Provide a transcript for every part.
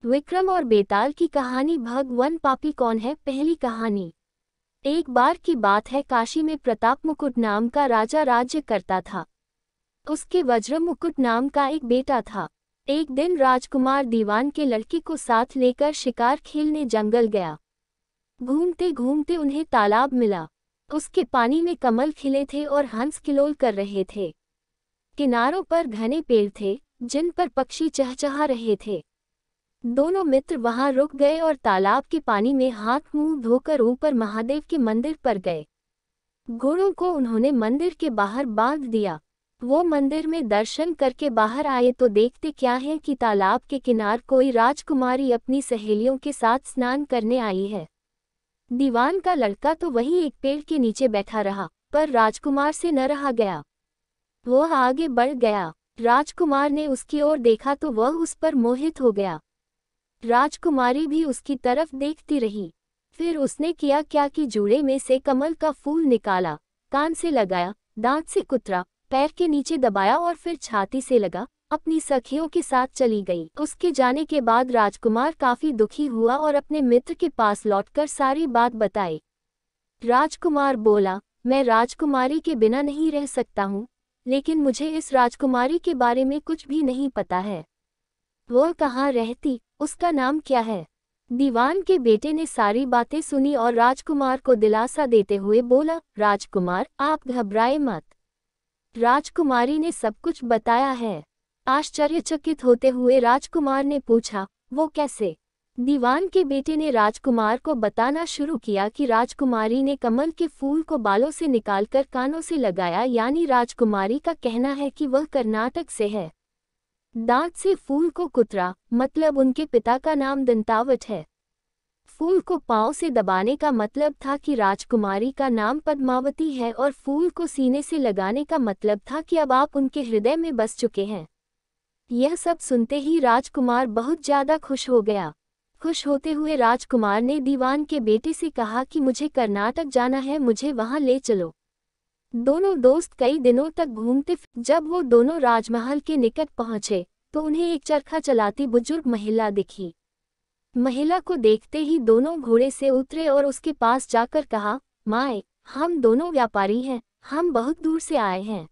विक्रम और बेताल की कहानी। भगवान पापी कौन है। पहली कहानी। एक बार की बात है, काशी में प्रताप मुकुट नाम का राजा राज्य करता था। उसके वज्र मुकुट नाम का एक बेटा था। एक दिन राजकुमार दीवान के लड़की को साथ लेकर शिकार खेलने जंगल गया। घूमते घूमते उन्हें तालाब मिला। उसके पानी में कमल खिले थे और हंस किलोल कर रहे थे। किनारों पर घने पेड़ थे जिन पर पक्षी चहचहा रहे थे। दोनों मित्र वहां रुक गए और तालाब के पानी में हाथ मुंह धोकर ऊपर महादेव के मंदिर पर गए। घोड़ों को उन्होंने मंदिर के बाहर बांध दिया। वो मंदिर में दर्शन करके बाहर आए तो देखते क्या है कि तालाब के किनार कोई राजकुमारी अपनी सहेलियों के साथ स्नान करने आई है। दीवान का लड़का तो वहीं एक पेड़ के नीचे बैठा रहा, पर राजकुमार से न रहा गया। वह आगे बढ़ गया। राजकुमार ने उसकी ओर देखा तो वह उस पर मोहित हो गया। राजकुमारी भी उसकी तरफ देखती रही। फिर उसने किया क्या कि जूड़े में से कमल का फूल निकाला, कान से लगाया, दांत से कुतरा, पैर के नीचे दबाया और फिर छाती से लगा, अपनी सखियों के साथ चली गई। उसके जाने के बाद राजकुमार काफी दुखी हुआ और अपने मित्र के पास लौटकर सारी बात बताई। राजकुमार बोला, मैं राजकुमारी के बिना नहीं रह सकता हूँ, लेकिन मुझे इस राजकुमारी के बारे में कुछ भी नहीं पता है। वह कहाँ रहती, उसका नाम क्या है। दीवान के बेटे ने सारी बातें सुनी और राजकुमार को दिलासा देते हुए बोला, राजकुमार आप घबराए मत। राजकुमारी ने सब कुछ बताया है। आश्चर्यचकित होते हुए राजकुमार ने पूछा, वो कैसे। दीवान के बेटे ने राजकुमार को बताना शुरू किया कि राजकुमारी ने कमल के फूल को बालों से निकालकर कानों से लगाया, यानी राजकुमारी का कहना है कि वह कर्नाटक से है। दांत से फूल को कुतरा, मतलब उनके पिता का नाम दंतावट है। फूल को पांव से दबाने का मतलब था कि राजकुमारी का नाम पद्मावती है और फूल को सीने से लगाने का मतलब था कि अब आप उनके हृदय में बस चुके हैं। यह सब सुनते ही राजकुमार बहुत ज्यादा खुश हो गया। खुश होते हुए राजकुमार ने दीवान के बेटे से कहा कि मुझे कर्नाटक जाना है, मुझे वहां ले चलो। दोनों दोस्त कई दिनों तक घूमते। जब वो दोनों राजमहल के निकट पहुंचे तो उन्हें एक चरखा चलाती बुजुर्ग महिला दिखी। महिला को देखते ही दोनों घोड़े से उतरे और उसके पास जाकर कहा, माए, हम दोनों व्यापारी हैं, हम बहुत दूर से आए हैं।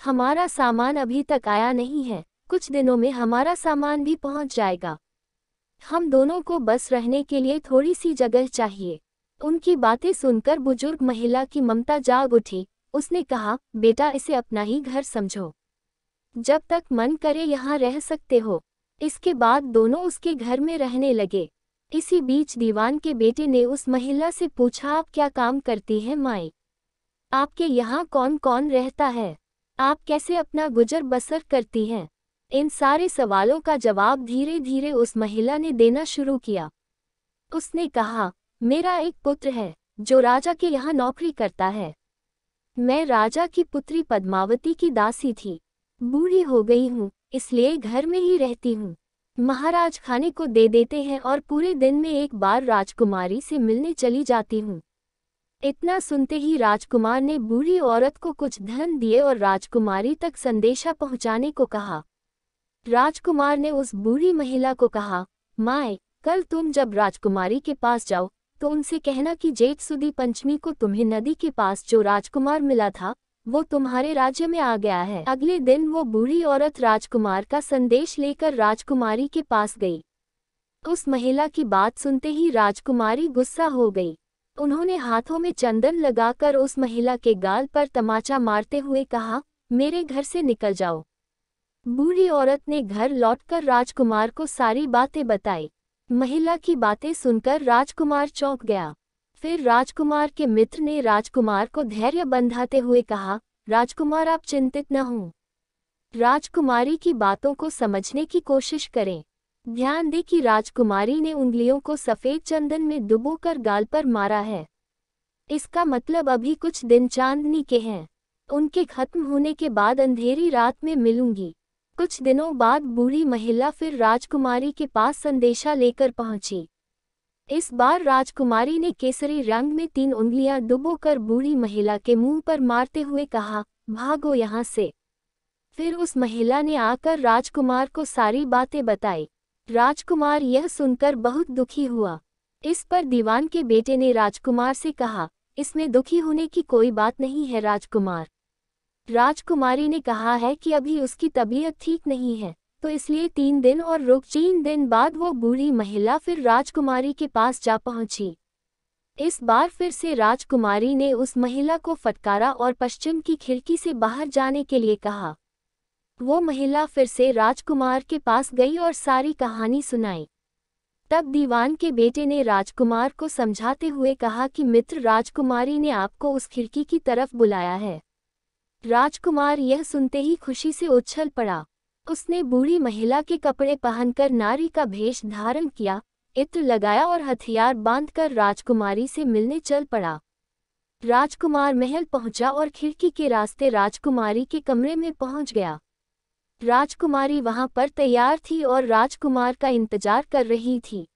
हमारा सामान अभी तक आया नहीं है, कुछ दिनों में हमारा सामान भी पहुंच जाएगा। हम दोनों को बस रहने के लिए थोड़ी सी जगह चाहिए। उनकी बातें सुनकर बुजुर्ग महिला की ममता जाग उठी। उसने कहा, बेटा इसे अपना ही घर समझो, जब तक मन करे यहाँ रह सकते हो। इसके बाद दोनों उसके घर में रहने लगे। इसी बीच दीवान के बेटे ने उस महिला से पूछा, आप क्या काम करती हैं माई? आपके यहाँ कौन कौन रहता है? आप कैसे अपना गुजर बसर करती हैं? इन सारे सवालों का जवाब धीरे धीरे उस महिला ने देना शुरू किया। उसने कहा, मेरा एक पुत्र है जो राजा के यहाँ नौकरी करता है। मैं राजा की पुत्री पद्मावती की दासी थी। बूढ़ी हो गई हूँ, इसलिए घर में ही रहती हूँ। महाराज खाने को दे देते हैं और पूरे दिन में एक बार राजकुमारी से मिलने चली जाती हूँ। इतना सुनते ही राजकुमार ने बूढ़ी औरत को कुछ धन दिए और राजकुमारी तक संदेशा पहुँचाने को कहा। राजकुमार ने उस बूढ़ी महिला को कहा, माए, कल तुम जब राजकुमारी के पास जाओ तो उनसे कहना कि जेठ सुदी पंचमी को तुम्हें नदी के पास जो राजकुमार मिला था वो तुम्हारे राज्य में आ गया है। अगले दिन वो बूढ़ी औरत राजकुमार का संदेश लेकर राजकुमारी के पास गई। उस महिला की बात सुनते ही राजकुमारी गुस्सा हो गई। उन्होंने हाथों में चंदन लगाकर उस महिला के गाल पर तमाचा मारते हुए कहा, मेरे घर से निकल जाओ। बूढ़ी औरत ने घर लौटकर राजकुमार को सारी बातें बताई। महिला की बातें सुनकर राजकुमार चौंक गया। फिर राजकुमार के मित्र ने राजकुमार को धैर्य बंधाते हुए कहा, राजकुमार आप चिंतित न हों। राजकुमारी की बातों को समझने की कोशिश करें। ध्यान दें कि राजकुमारी ने उंगलियों को सफेद चंदन में डुबोकर गाल पर मारा है। इसका मतलब अभी कुछ दिन चांदनी के हैं। उनके खत्म होने के बाद अंधेरी रात में मिलूंगी। कुछ दिनों बाद बूढ़ी महिला फिर राजकुमारी के पास संदेशा लेकर पहुंची। इस बार राजकुमारी ने केसरी रंग में 3 उंगलियां डुबोकर बूढ़ी महिला के मुंह पर मारते हुए कहा, भागो यहाँ से। फिर उस महिला ने आकर राजकुमार को सारी बातें बताई। राजकुमार यह सुनकर बहुत दुखी हुआ। इस पर दीवान के बेटे ने राजकुमार से कहा, इसमें दुखी होने की कोई बात नहीं है राजकुमार। राजकुमारी ने कहा है कि अभी उसकी तबीयत ठीक नहीं है, तो इसलिए 3 दिन और रुक। 3 दिन बाद वो बूढ़ी महिला फिर राजकुमारी के पास जा पहुंची। इस बार फिर से राजकुमारी ने उस महिला को फटकारा और पश्चिम की खिड़की से बाहर जाने के लिए कहा। वो महिला फिर से राजकुमार के पास गई और सारी कहानी सुनाई। तब दीवान के बेटे ने राजकुमार को समझाते हुए कहा कि मित्र, राजकुमारी ने आपको उस खिड़की की तरफ बुलाया है। राजकुमार यह सुनते ही खुशी से उछल पड़ा। उसने बूढ़ी महिला के कपड़े पहनकर नारी का भेष धारण किया, इत्र लगाया और हथियार बांधकर राजकुमारी से मिलने चल पड़ा। राजकुमार महल पहुंचा और खिड़की के रास्ते राजकुमारी के कमरे में पहुंच गया। राजकुमारी वहां पर तैयार थी और राजकुमार का इंतजार कर रही थी।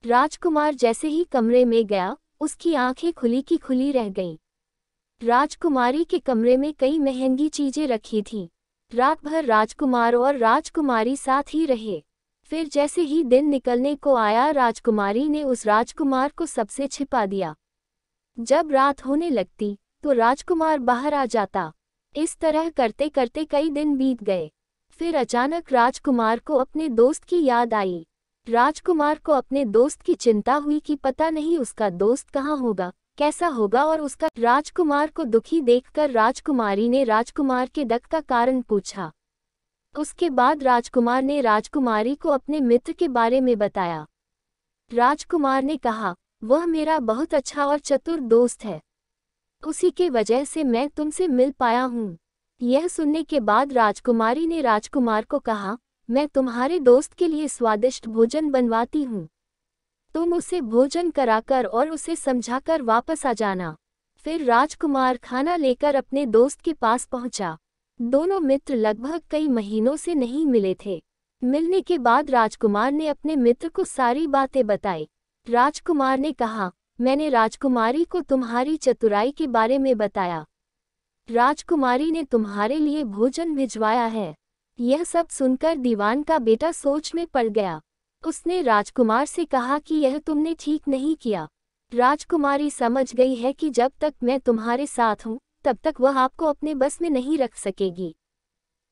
राजकुमार जैसे ही कमरे में गया, उसकी आंखें खुली की खुली रह गईं। राजकुमारी के कमरे में कई महंगी चीजें रखी थीं। रात भर राजकुमार और राजकुमारी साथ ही रहे। फिर जैसे ही दिन निकलने को आया, राजकुमारी ने उस राजकुमार को सबसे छिपा दिया। जब रात होने लगती तो राजकुमार बाहर आ जाता। इस तरह करते करते कई दिन बीत गए। फिर अचानक राजकुमार को अपने दोस्त की याद आई। राजकुमार को अपने दोस्त की चिंता हुई कि पता नहीं उसका दोस्त कहाँ होगा, कैसा होगा और उसका। राजकुमार को दुखी देखकर राजकुमारी ने राजकुमार के दुख का कारण पूछा। उसके बाद राजकुमार ने राजकुमारी को अपने मित्र के बारे में बताया। राजकुमार ने कहा, वह मेरा बहुत अच्छा और चतुर दोस्त है, उसी के वजह से मैं तुमसे मिल पाया हूँ। यह सुनने के बाद राजकुमारी ने राजकुमार को कहा, मैं तुम्हारे दोस्त के लिए स्वादिष्ट भोजन बनवाती हूँ, तुम उसे भोजन कराकर और उसे समझाकर वापस आ जाना। फिर राजकुमार खाना लेकर अपने दोस्त के पास पहुंचा। दोनों मित्र लगभग कई महीनों से नहीं मिले थे। मिलने के बाद राजकुमार ने अपने मित्र को सारी बातें बताई। राजकुमार ने कहा, मैंने राजकुमारी को तुम्हारी चतुराई के बारे में बताया। राजकुमारी ने तुम्हारे लिए भोजन भिजवाया है। यह सब सुनकर दीवान का बेटा सोच में पड़ गया। उसने राजकुमार से कहा कि यह तुमने ठीक नहीं किया। राजकुमारी समझ गई है कि जब तक मैं तुम्हारे साथ हूँ तब तक वह आपको अपने बस में नहीं रख सकेगी,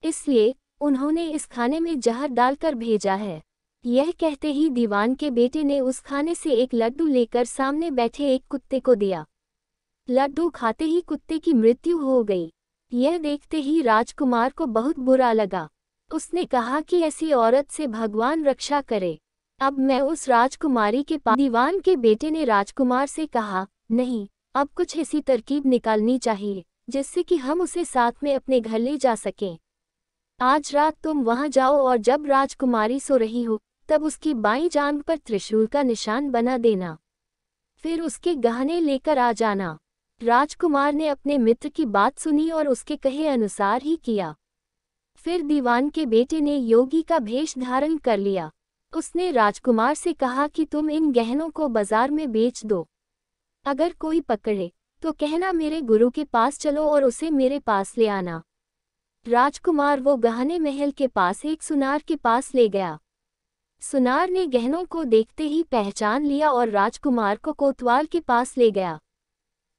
इसलिए उन्होंने इस खाने में जहर डालकर भेजा है। यह कहते ही दीवान के बेटे ने उस खाने से एक लड्डू लेकर सामने बैठे एक कुत्ते को दिया। लड्डू खाते ही कुत्ते की मृत्यु हो गई। यह देखते ही राजकुमार को बहुत बुरा लगा। उसने कहा कि ऐसी औरत से भगवान रक्षा करे। अब मैं उस राजकुमारी के पास। दीवान के बेटे ने राजकुमार से कहा, नहीं, अब कुछ ऐसी तरकीब निकालनी चाहिए जिससे कि हम उसे साथ में अपने घर ले जा सकें। आज रात तुम वहां जाओ और जब राजकुमारी सो रही हो तब उसकी बाईं जांघ पर त्रिशूल का निशान बना देना। फिर उसके गहने लेकर आ जाना। राजकुमार ने अपने मित्र की बात सुनी और उसके कहे अनुसार ही किया। फिर दीवान के बेटे ने योगी का भेष धारण कर लिया। उसने राजकुमार से कहा कि तुम इन गहनों को बाजार में बेच दो। अगर कोई पकड़े तो कहना मेरे गुरु के पास चलो और उसे मेरे पास ले आना। राजकुमार वो गहने महल के पास एक सुनार के पास ले गया। सुनार ने गहनों को देखते ही पहचान लिया और राजकुमार को कोतवाल के पास ले गया।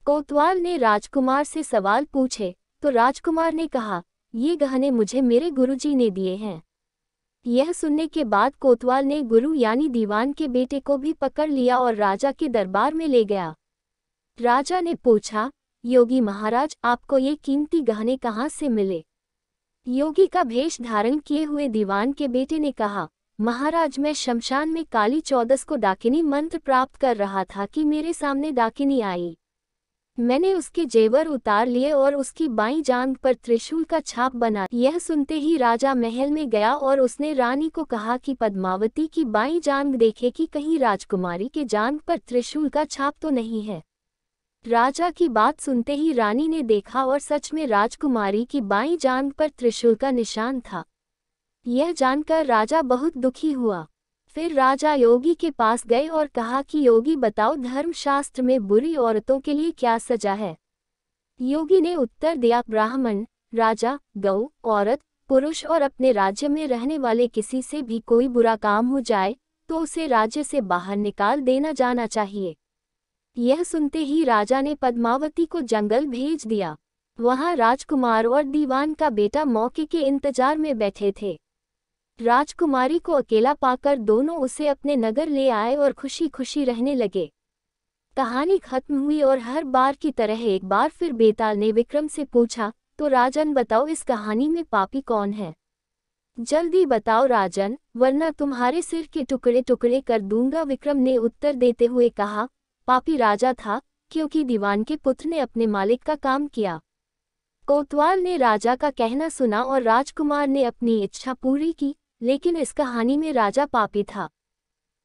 कोतवाल ने राजकुमार से सवाल पूछे तो राजकुमार ने कहा, ये गहने मुझे मेरे गुरुजी ने दिए हैं। यह सुनने के बाद कोतवाल ने गुरु यानी दीवान के बेटे को भी पकड़ लिया और राजा के दरबार में ले गया। राजा ने पूछा, योगी महाराज, आपको ये कीमती गहने कहाँ से मिले? योगी का भेष धारण किए हुए दीवान के बेटे ने कहा, महाराज, मैं शमशान में काली चौदस को डाकिनी मंत्र प्राप्त कर रहा था कि मेरे सामने डाकिनी आई। मैंने उसके जेवर उतार लिए और उसकी बाईं जांघ पर त्रिशूल का छाप बना। यह सुनते ही राजा महल में गया और उसने रानी को कहा कि पद्मावती की बाईं जांघ देखे कि कहीं राजकुमारी के जांघ पर त्रिशूल का छाप तो नहीं है। राजा की बात सुनते ही रानी ने देखा और सच में राजकुमारी की बाईं जांघ पर त्रिशूल का निशान था। यह जानकर राजा बहुत दुखी हुआ। फिर राजा योगी के पास गए और कहा कि योगी बताओ, धर्मशास्त्र में बुरी औरतों के लिए क्या सजा है? योगी ने उत्तर दिया, ब्राह्मण, राजा, गौ, औरत, पुरुष और अपने राज्य में रहने वाले किसी से भी कोई बुरा काम हो जाए तो उसे राज्य से बाहर निकाल देना जाना चाहिए। यह सुनते ही राजा ने पद्मावती को जंगल भेज दिया। वहां राजकुमार और दीवान का बेटा मौके के इंतजार में बैठे थे। राजकुमारी को अकेला पाकर दोनों उसे अपने नगर ले आए और खुशी खुशी रहने लगे। कहानी खत्म हुई और हर बार की तरह एक बार फिर बेताल ने विक्रम से पूछा, तो राजन बताओ इस कहानी में पापी कौन है? जल्दी बताओ राजन, वरना तुम्हारे सिर के टुकड़े टुकड़े कर दूंगा। विक्रम ने उत्तर देते हुए कहा, पापी राजा था, क्योंकि दीवान के पुत्र ने अपने मालिक का काम किया। कोतवाल ने राजा का कहना सुना और राजकुमार ने अपनी इच्छा पूरी की, लेकिन इस कहानी में राजा पापी था।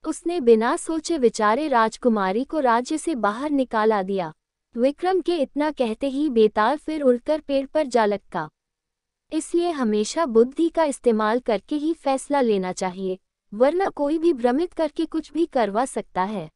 उसने बिना सोचे विचारे राजकुमारी को राज्य से बाहर निकाला दिया। विक्रम के इतना कहते ही बेताल फिर उड़कर पेड़ पर जा लटका। इसलिए हमेशा बुद्धि का इस्तेमाल करके ही फैसला लेना चाहिए, वरना कोई भी भ्रमित करके कुछ भी करवा सकता है।